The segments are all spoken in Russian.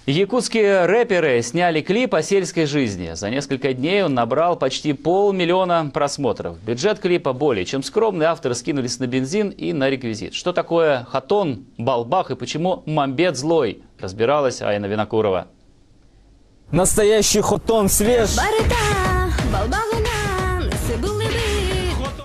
Якутские рэперы сняли клип о сельской жизни. За несколько дней он набрал почти 500 000 просмотров. Бюджет клипа более чем скромный. Авторы скинулись на бензин и на реквизит. Что такое хатон, балбах и почему мамбет злой, разбиралась Айна Винокурова. Настоящий хатон свеж.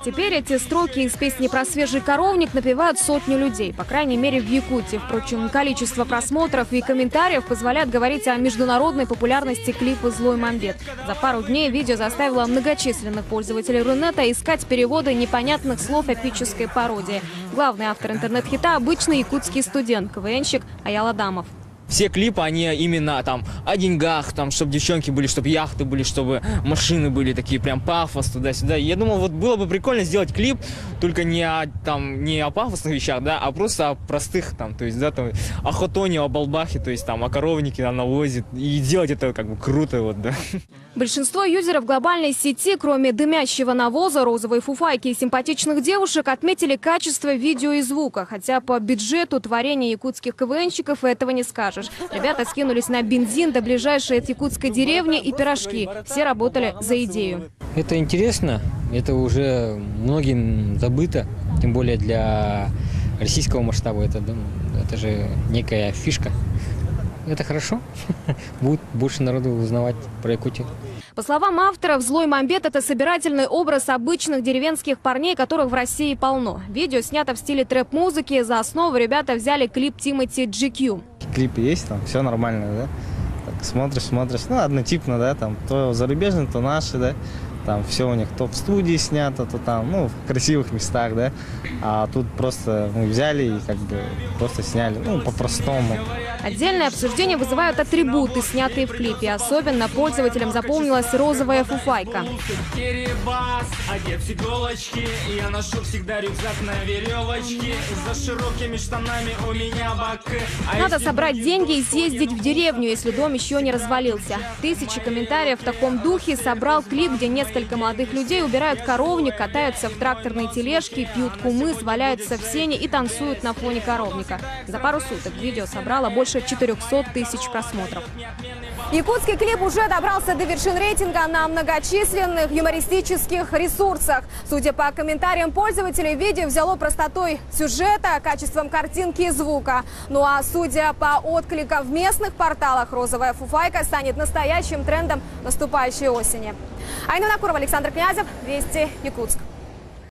Теперь эти строки из песни про свежий коровник напевают сотни людей, по крайней мере в Якутии. Впрочем, количество просмотров и комментариев позволяет говорить о международной популярности клипа «Злой мамбет». За пару дней видео заставило многочисленных пользователей Рунета искать переводы непонятных слов эпической пародии. Главный автор интернет-хита – обычный якутский студент, КВНщик Аял Адамов. Все клипы, они именно там о деньгах, там, чтобы девчонки были, чтобы яхты были, чтобы машины были такие прям пафос туда-сюда. Я думал, вот было бы прикольно сделать клип, только не о пафосных вещах, да, а просто о простых, там, то есть, да, там, о хатоне, о балбахе, то есть, там, о коровнике, о навозе. И делать это как бы круто, вот, да. Большинство юзеров глобальной сети, кроме дымящего навоза, розовой фуфайки и симпатичных девушек, отметили качество видео и звука. Хотя по бюджету творения якутских КВНщиков этого не скажешь. Ребята скинулись на бензин до ближайшей от якутской деревни и пирожки. Все работали за идею. Это интересно, это уже многим забыто, тем более для российского масштаба. Это же некая фишка. Это хорошо. Будет больше народу узнавать про Якутию. По словам авторов, «Злой мамбет» – это собирательный образ обычных деревенских парней, которых в России полно. Видео снято в стиле трэп-музыки. За основу ребята взяли клип Тимати GQ. Клипы есть, там все нормально, да? Так, смотришь, ну, однотипно, да, там, то зарубежные, то наши, да? Там все у них то в студии снято, то там, ну, в красивых местах, да? А тут просто мы взяли и как бы просто сняли, ну, по-простому. Отдельное обсуждение вызывают атрибуты, снятые в клипе. Особенно пользователям запомнилась розовая фуфайка. Я ношу всегда рюкзак на веревочке. За широкими штанами у меня баки. Надо собрать деньги и съездить в деревню, если дом еще не развалился. Тысячи комментариев в таком духе собрал клип, где несколько молодых людей убирают коровник, катаются в тракторной тележке, пьют кумыс, валяются в сене и танцуют на фоне коровника. За пару суток видео собрало больше 400 000 просмотров. Якутский клип уже добрался до вершин рейтинга на многочисленных юмористических ресурсах. Судя по комментариям пользователей, видео взяло простотой сюжета, качеством картинки и звука. Ну а судя по откликам в местных порталах, розовая фуфайка станет настоящим трендом наступающей осени. Айна Винокурова, Александр Князев, Вести, Якутск.